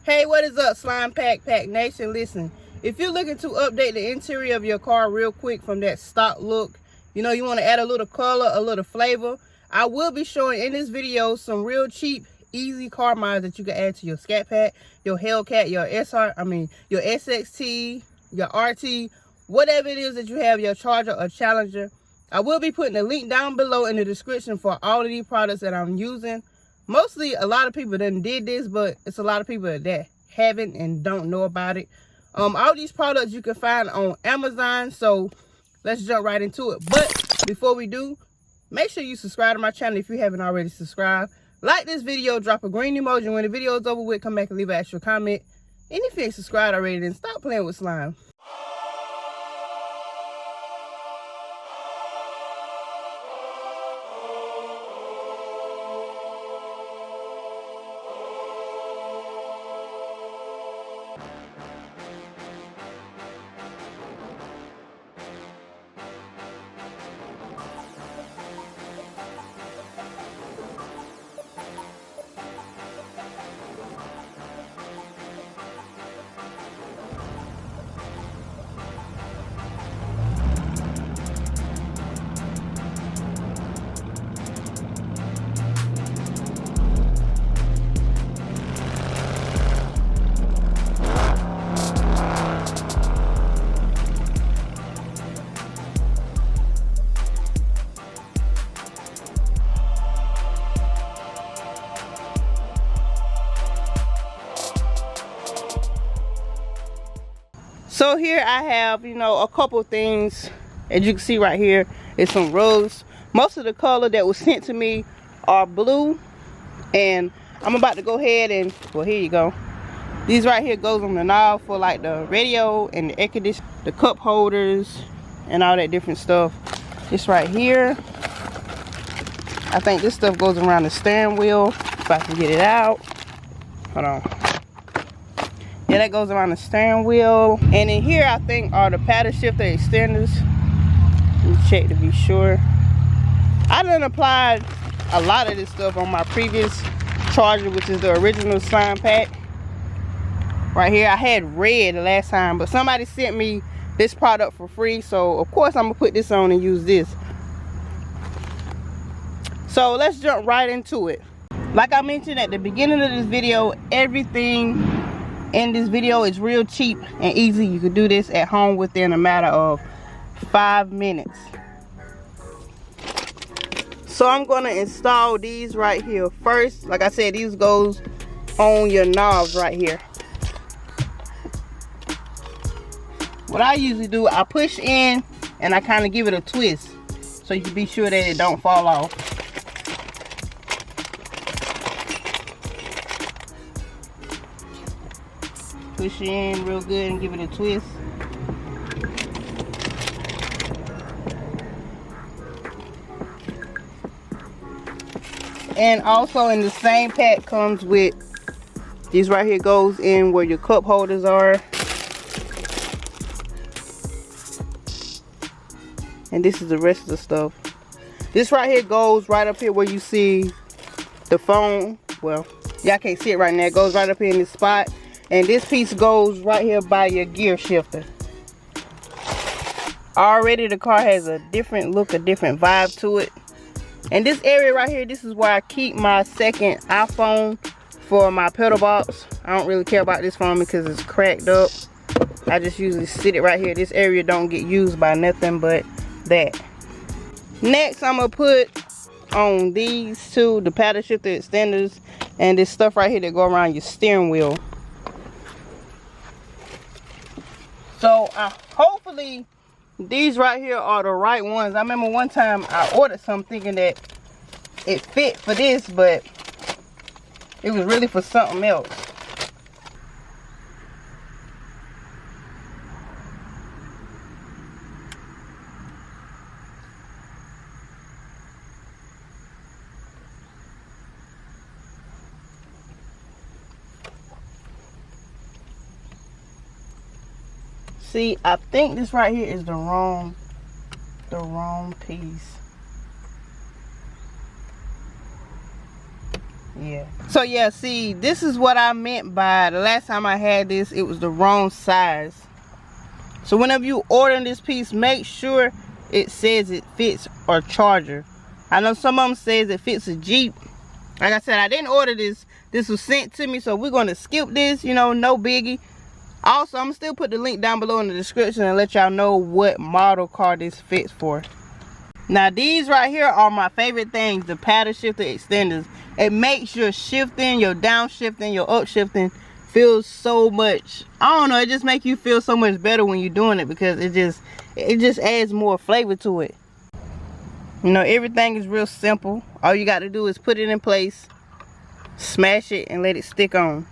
Hey, what is up, Slime Pack Nation? Listen, if you're looking to update the interior of your car real quick from that stock look, you want to add a little color, a little flavor, I will be showing in this video some real cheap, easy car mods that you can add to your Scat Pack, your Hellcat, your your SXT, your RT, whatever it is that you have, your Charger or Challenger. I will be putting a link down below in the description for all of these products that I'm using. Mostly, a lot of people done did this, but it's a lot of people that haven't and don't know about it. All these products you can find on Amazon, so let's jump right into it. But before we do, make sure you subscribe to my channel if you haven't already subscribed. Like this video, drop a green emoji. When the video is over with, come back and leave an extra comment. And if you ain't subscribed already, then stop playing with slime. So here I have, a couple things. As you can see right here, it's some rugs. Most of the color that was sent to me are blue. And I'm about to go ahead and, well, here you go. These right here goes on the knob for like the radio and the air conditioner, the cup holders, and all that different stuff. This right here, I think this stuff goes around the steering wheel. If I can get it out. Hold on. Yeah, that goes around the steering wheel. And in here, I think, are the paddle shifter extenders. Let me check to be sure. I done applied a lot of this stuff on my previous Charger, which is the original Slime Pack. Right here, I had red the last time, but somebody sent me this product for free. So, of course, I'm going to put this on and use this. So, let's jump right into it. Like I mentioned at the beginning of this video, everything in this video is real cheap and easy. You can do this at home within a matter of 5 minutes. So I'm going to install these right here first. Like I said, these goes on your knobs right here. What I usually do, I push in and I kind of give it a twist so you can be sure that it don't fall off. Push in real good and give it a twist. And also in the same pack comes with these right here, goes in where your cup holders are. And this is the rest of the stuff. This right here goes right up here where you see the phone. Well, y'all can't see it right now. It goes right up here in this spot. And this piece goes right here by your gear shifter. Already the car has a different look, a different vibe to it. And this area right here, this is where I keep my second iPhone for my pedal box. I don't really care about this phone because it's cracked up. I just usually sit it right here. This area don't get used by nothing but that. Next, I'm going to put on these two, the paddle shifter extenders, and this stuff right here that go around your steering wheel. So hopefully these right here are the right ones. I remember one time I ordered some thinking that it fit for this, but it was really for something else. See, I think this right here is the wrong piece. Yeah. So yeah, see, this is what I meant by the last time I had this, it was the wrong size. So whenever you order this piece, make sure it says it fits a charger. I know some of them says it fits a Jeep. Like I said, I didn't order this. This was sent to me, so we're going to skip this, you know, no biggie. Also, I'm going to still put the link down below in the description and let y'all know what model car this fits for. Now, these right here are my favorite things, the paddle shifter extenders. It makes your shifting, your downshifting, your upshifting feel so much, I don't know, it just makes you feel so much better when you're doing it, because it just adds more flavor to it. You know, everything is real simple. All you got to do is put it in place, smash it, and let it stick on.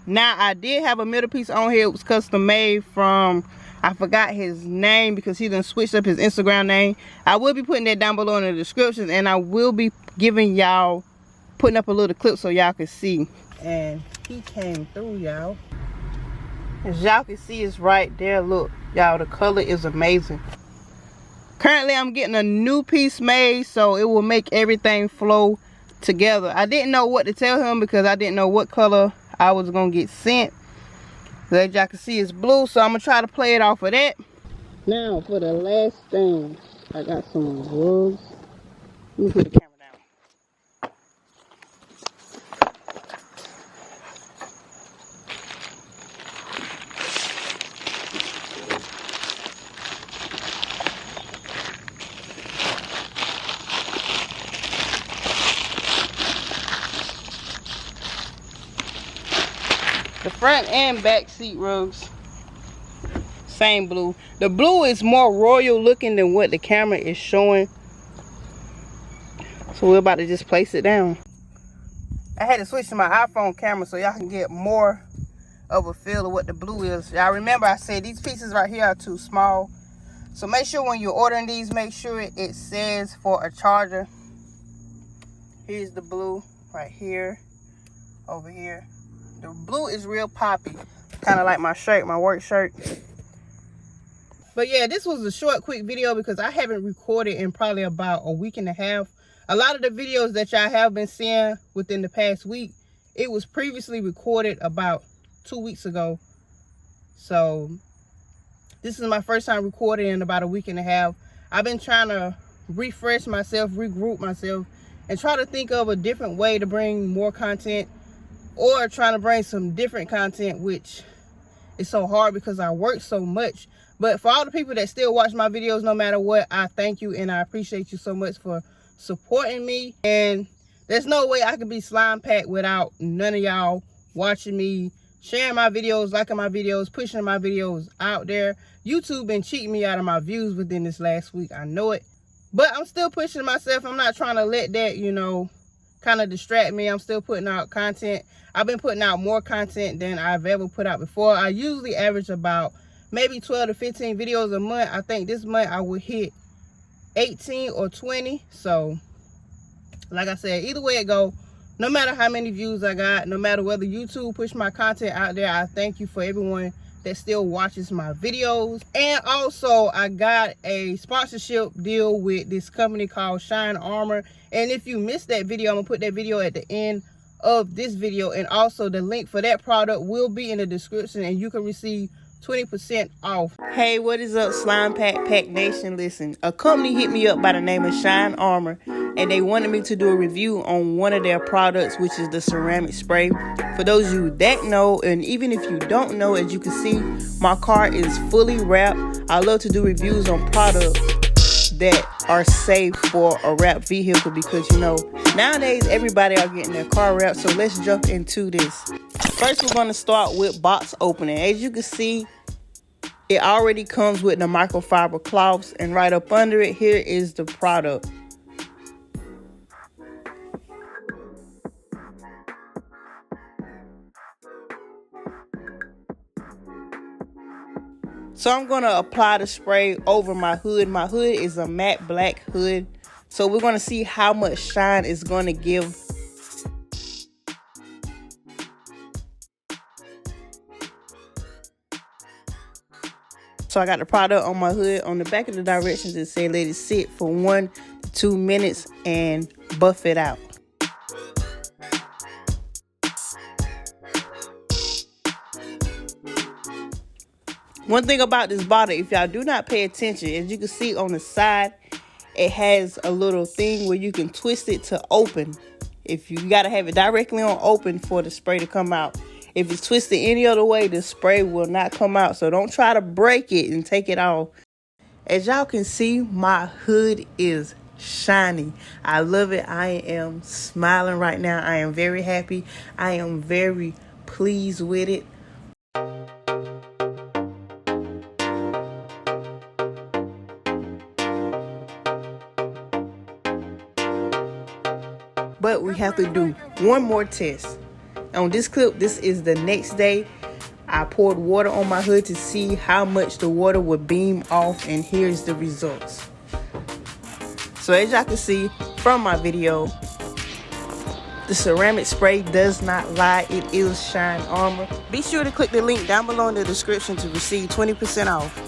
Now, I did have a middle piece on here. It was custom made from, I forgot his name because he done switched up his Instagram name. I will be putting that down below in the description, and I will be giving y'all, putting up a little clip so y'all can see. And he came through, y'all. As y'all can see, it's right there. Look, y'all, the color is amazing. Currently, I'm getting a new piece made, so it will make everything flow together. I didn't know what to tell him because I didn't know what color I was gonna get sent. As y'all can see, it's blue, so I'm gonna try to play it off of that. Now for the last thing, I got some rugs. Let me put the camera down. The front and back seat rugs, same blue. The blue is more royal looking than what the camera is showing. So we're about to just place it down. I had to switch to my iPhone camera so y'all can get more of a feel of what the blue is. Y'all remember I said these pieces right here are too small. So make sure when you're ordering these, make sure it says for a charger. Here's the blue right here, over here. The blue is real poppy, kind of like my shirt, my work shirt. But yeah, this was a short, quick video because I haven't recorded in probably about a week and a half. A lot of the videos that y'all have been seeing within the past week, it was previously recorded about 2 weeks ago. So this is my first time recording in about a week and a half. I've been trying to refresh myself, regroup myself, and try to think of a different way to bring more content, or trying to bring some different content, which is so hard because I work so much. But for all the people that still watch my videos no matter what, I thank you and I appreciate you so much for supporting me. And there's no way I could be Slime Pack without none of y'all watching me, sharing my videos, liking my videos, pushing my videos out there. YouTube been cheating me out of my views within this last week, I know it, but I'm still pushing myself. I'm not trying to let that, you know, kind of distract me. I'm still putting out content. I've been putting out more content than I've ever put out before. I usually average about maybe 12 to 15 videos a month. I think this month I will hit 18 or 20. So like I said, either way it go, no matter how many views I got, no matter whether YouTube push my content out there, I thank you for everyone that still watches my videos. And also I got a sponsorship deal with this company called Shine Armor, and if you missed that video, I'm gonna put that video at the end of this video, and also the link for that product will be in the description, and you can receive 20% off. Hey, what is up, Slime Pack Nation? Listen, a company hit me up by the name of Shine Armor, and they wanted me to do a review on one of their products, which is the ceramic spray. For those of you that know, and even if you don't know, as you can see, my car is fully wrapped. I love to do reviews on products that are safe for a wrapped vehicle, because you know nowadays everybody are getting their car wrapped. So let's jump into this. First, we're going to start with box opening. As you can see, it already comes with the microfiber cloths, and right up under it here is the product. So I'm going to apply the spray over my hood. My hood is a matte black hood. So we're going to see how much shine it's going to give. So I got the product on my hood. On the back of the directions, it said let it sit for 1 to 2 minutes and buff it out. One thing about this bottle, if y'all do not pay attention, as you can see on the side, it has a little thing where you can twist it to open. If you gotta have it directly on open for the spray to come out. If it's twisted any other way, the spray will not come out. So don't try to break it and take it off. As y'all can see, my hood is shiny. I love it. I am smiling right now. I am very happy. I am very pleased with it. But we have to do one more test. On this clip, this is the next day. I poured water on my hood to see how much the water would beam off, and here's the results. So as y'all can see from my video, the ceramic spray does not lie. It is Shine Armor. Be sure to click the link down below in the description to receive 20% off.